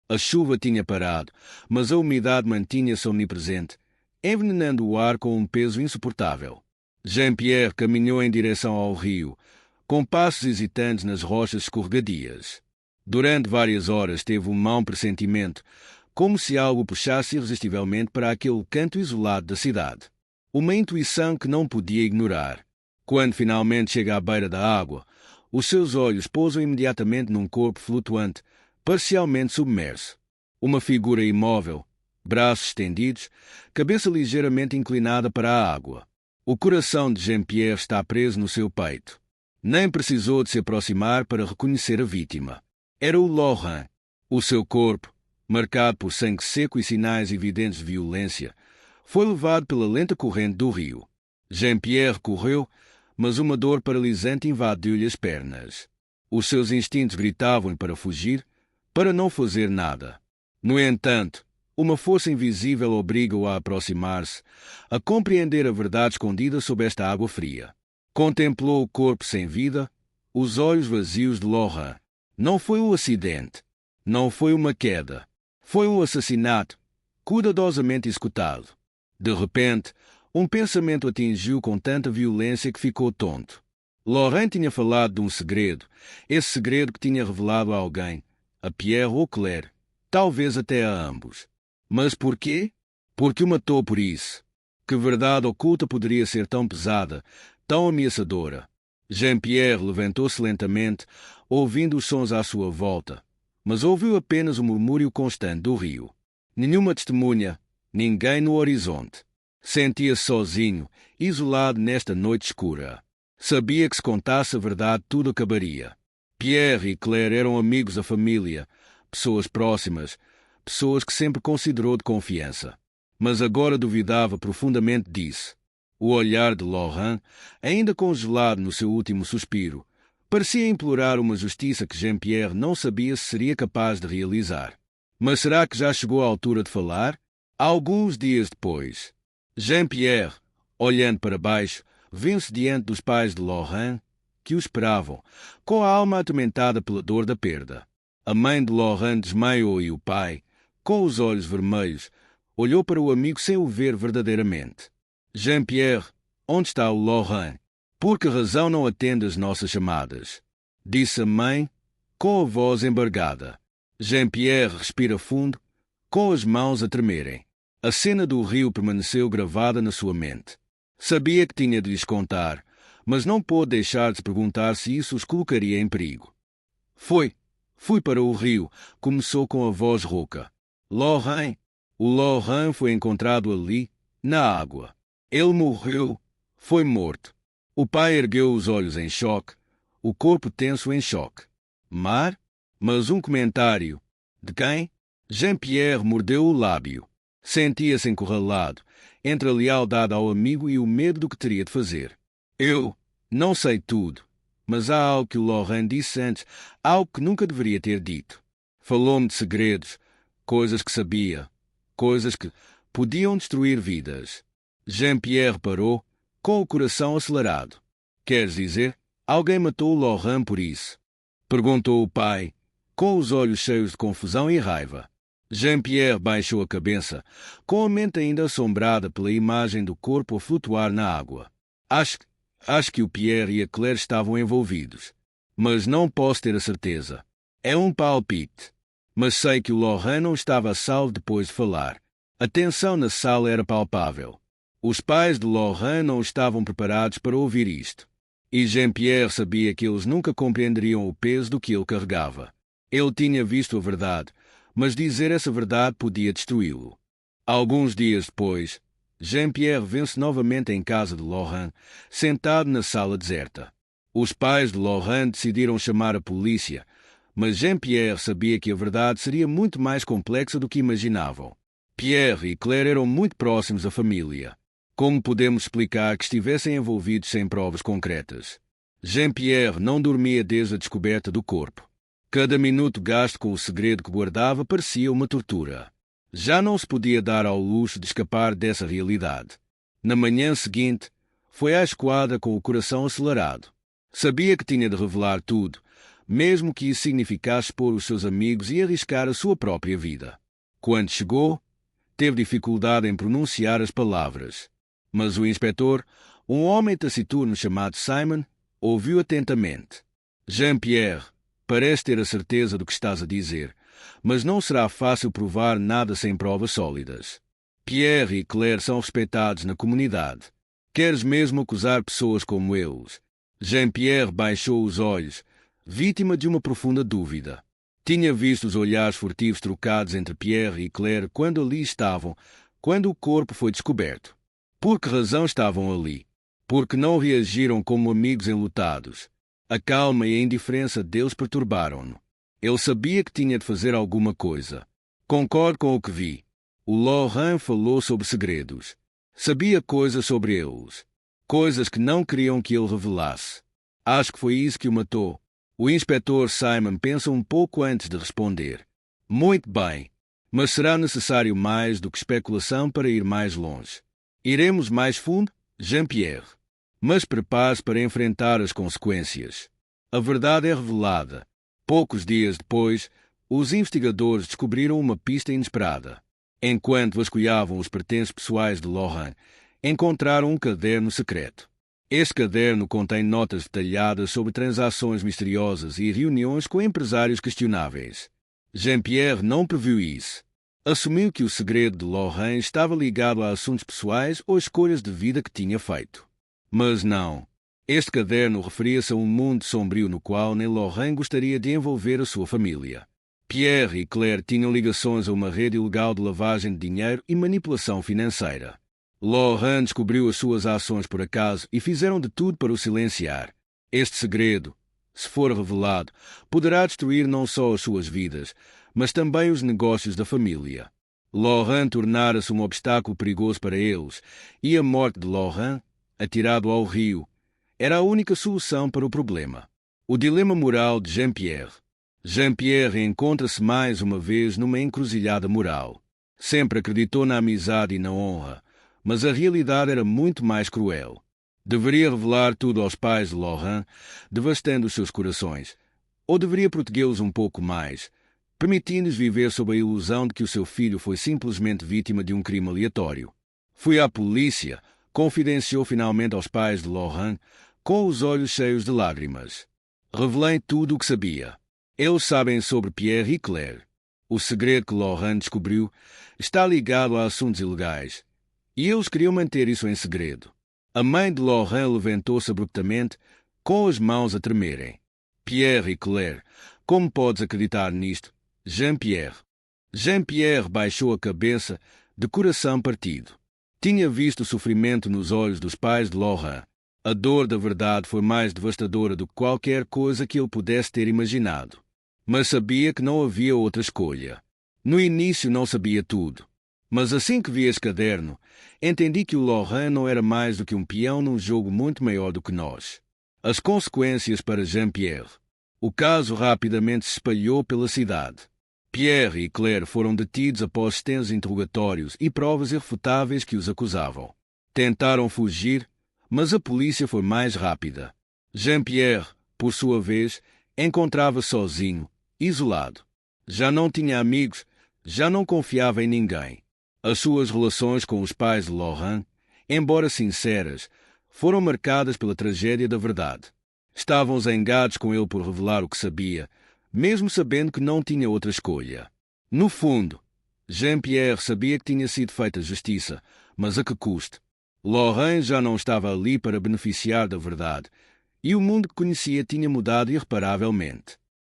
A chuva tinha parado, mas a umidade mantinha-se omnipresente, envenenando o ar com um peso insuportável. Jean-Pierre caminhou em direção ao rio, com passos hesitantes nas rochas escorregadias. Durante várias horas teve um mau pressentimento, como se algo puxasse irresistivelmente para aquele canto isolado da cidade. Uma intuição que não podia ignorar. Quando finalmente chega à beira da água, os seus olhos pousam imediatamente num corpo flutuante, parcialmente submerso. Uma figura imóvel, braços estendidos, cabeça ligeiramente inclinada para a água. O coração de Jean-Pierre está preso no seu peito. Nem precisou de se aproximar para reconhecer a vítima. Era o Laurent. O seu corpo, marcado por sangue seco e sinais evidentes de violência, foi levado pela lenta corrente do rio. Jean-Pierre correu, mas uma dor paralisante invadiu-lhe as pernas. Os seus instintos gritavam-lhe para fugir, para não fazer nada. No entanto, uma força invisível obriga-o a aproximar-se, a compreender a verdade escondida sob esta água fria. Contemplou o corpo sem vida, os olhos vazios de Laurent. Não foi um acidente. Não foi uma queda. Foi um assassinato, cuidadosamente executado. De repente, um pensamento atingiu com tanta violência que ficou tonto. Laurent tinha falado de um segredo, esse segredo que tinha revelado a alguém, a Pierre ou Claire, talvez até a ambos. Mas por quê? Porque o matou por isso. Que verdade oculta poderia ser tão pesada, tão ameaçadora? Jean-Pierre levantou-se lentamente, ouvindo os sons à sua volta, mas ouviu apenas o murmúrio constante do rio. Nenhuma testemunha, ninguém no horizonte. Sentia-se sozinho, isolado nesta noite escura. Sabia que se contasse a verdade tudo acabaria. Pierre e Claire eram amigos da família, pessoas próximas, pessoas que sempre considerou de confiança. Mas agora duvidava profundamente disso. O olhar de Laurent, ainda congelado no seu último suspiro, parecia implorar uma justiça que Jean-Pierre não sabia se seria capaz de realizar. Mas será que já chegou à altura de falar? Alguns dias depois, Jean-Pierre, olhando para baixo, viu-se diante dos pais de Laurent, que o esperavam, com a alma atormentada pela dor da perda. A mãe de Laurent desmaiou e o pai, com os olhos vermelhos, olhou para o amigo sem o ver verdadeiramente. Jean-Pierre, onde está o Laurent? Por que razão não atende às nossas chamadas? Disse a mãe, com a voz embargada. Jean-Pierre respira fundo, com as mãos a tremerem. A cena do rio permaneceu gravada na sua mente. Sabia que tinha de lhes contar, mas não pôde deixar de se perguntar se isso os colocaria em perigo. Fui para o rio, começou com a voz rouca. Laurent. O Laurent foi encontrado ali, na água. Ele morreu, foi morto. O pai ergueu os olhos em choque, o corpo tenso em choque. Mar? Mas um comentário. De quem? Jean-Pierre mordeu o lábio. Sentia-se encurralado, entre a lealdade ao amigo e o medo do que teria de fazer. Eu não sei tudo, mas há algo que o Laurent disse antes, algo que nunca deveria ter dito. Falou-me de segredos, coisas que sabia, coisas que podiam destruir vidas. Jean-Pierre parou, com o coração acelerado. Queres dizer, alguém matou o Laurent por isso? Perguntou o pai, com os olhos cheios de confusão e raiva. Jean-Pierre baixou a cabeça, com a mente ainda assombrada pela imagem do corpo a flutuar na água. Acho que o Pierre e a Claire estavam envolvidos. Mas não posso ter a certeza. É um palpite. Mas sei que o Laurent não estava a salvo depois de falar. A tensão na sala era palpável. Os pais de Laurent não estavam preparados para ouvir isto. E Jean-Pierre sabia que eles nunca compreenderiam o peso do que ele carregava. Ele tinha visto a verdade, mas dizer essa verdade podia destruí-lo. Alguns dias depois, Jean-Pierre viu-se novamente em casa de Laurent, sentado na sala deserta. Os pais de Laurent decidiram chamar a polícia, mas Jean-Pierre sabia que a verdade seria muito mais complexa do que imaginavam. Pierre e Claire eram muito próximos da família. Como podemos explicar que estivessem envolvidos sem provas concretas? Jean-Pierre não dormia desde a descoberta do corpo. Cada minuto gasto com o segredo que guardava parecia uma tortura. Já não se podia dar ao luxo de escapar dessa realidade. Na manhã seguinte, foi à esquadra com o coração acelerado. Sabia que tinha de revelar tudo, mesmo que isso significasse expor os seus amigos e arriscar a sua própria vida. Quando chegou, teve dificuldade em pronunciar as palavras. Mas o inspetor, um homem taciturno chamado Simon, ouviu atentamente. Jean-Pierre, parece ter a certeza do que estás a dizer, mas não será fácil provar nada sem provas sólidas. Pierre e Claire são respeitados na comunidade. Queres mesmo acusar pessoas como eles? Jean-Pierre baixou os olhos, vítima de uma profunda dúvida. Tinha visto os olhares furtivos trocados entre Pierre e Claire quando ali estavam, quando o corpo foi descoberto. Por que razão estavam ali? Porque não reagiram como amigos enlutados. A calma e a indiferença deles perturbaram-no. Ele sabia que tinha de fazer alguma coisa. Concordo com o que vi. O Laurent falou sobre segredos. Sabia coisas sobre eles. Coisas que não queriam que ele revelasse. Acho que foi isso que o matou. O inspetor Simon pensa um pouco antes de responder. Muito bem, mas será necessário mais do que especulação para ir mais longe. Iremos mais fundo, Jean-Pierre. Mas prepare-se para enfrentar as consequências. A verdade é revelada. Poucos dias depois, os investigadores descobriram uma pista inesperada. Enquanto vasculhavam os pertences pessoais de Laurent, encontraram um caderno secreto. Este caderno contém notas detalhadas sobre transações misteriosas e reuniões com empresários questionáveis. Jean-Pierre não previu isso. Assumiu que o segredo de Laurent estava ligado a assuntos pessoais ou escolhas de vida que tinha feito. Mas não. Este caderno referia-se a um mundo sombrio no qual nem Laurent gostaria de envolver a sua família. Pierre e Claire tinham ligações a uma rede ilegal de lavagem de dinheiro e manipulação financeira. Laurent descobriu as suas ações por acaso e fizeram de tudo para o silenciar. Este segredo, se for revelado, poderá destruir não só as suas vidas, mas também os negócios da família. Laurent tornara-se um obstáculo perigoso para eles, e a morte de Laurent, atirado ao rio, era a única solução para o problema. O dilema moral de Jean-Pierre. Jean-Pierre encontra-se mais uma vez numa encruzilhada moral. Sempre acreditou na amizade e na honra, mas a realidade era muito mais cruel. Deveria revelar tudo aos pais de Laurent, devastando os seus corações, ou deveria protegê-los um pouco mais, permitindo-lhes viver sob a ilusão de que o seu filho foi simplesmente vítima de um crime aleatório. Fui à polícia, confidenciou finalmente aos pais de Laurent, com os olhos cheios de lágrimas. Revelei tudo o que sabia. Eles sabem sobre Pierre e Claire. O segredo que Laurent descobriu está ligado a assuntos ilegais, e eles queriam manter isso em segredo. A mãe de Laurent levantou-se abruptamente, com as mãos a tremerem. Pierre e Claire, como podes acreditar nisto? Jean-Pierre. Jean-Pierre baixou a cabeça, de coração partido. Tinha visto o sofrimento nos olhos dos pais de Laurent. A dor da verdade foi mais devastadora do que qualquer coisa que ele pudesse ter imaginado. Mas sabia que não havia outra escolha. No início não sabia tudo. Mas assim que vi esse caderno, entendi que o Laurent não era mais do que um peão num jogo muito maior do que nós. As consequências para Jean-Pierre. O caso rapidamente se espalhou pela cidade. Pierre e Claire foram detidos após extensos interrogatórios e provas irrefutáveis que os acusavam. Tentaram fugir, mas a polícia foi mais rápida. Jean-Pierre, por sua vez, encontrava-se sozinho, isolado. Já não tinha amigos, já não confiava em ninguém. As suas relações com os pais de Laurent, embora sinceras, foram marcadas pela tragédia da verdade. Estavam zangados com ele por revelar o que sabia, mesmo sabendo que não tinha outra escolha. No fundo, Jean-Pierre sabia que tinha sido feita justiça, mas a que custo? Laurent já não estava ali para beneficiar da verdade, e o mundo que conhecia tinha mudado irreparavelmente.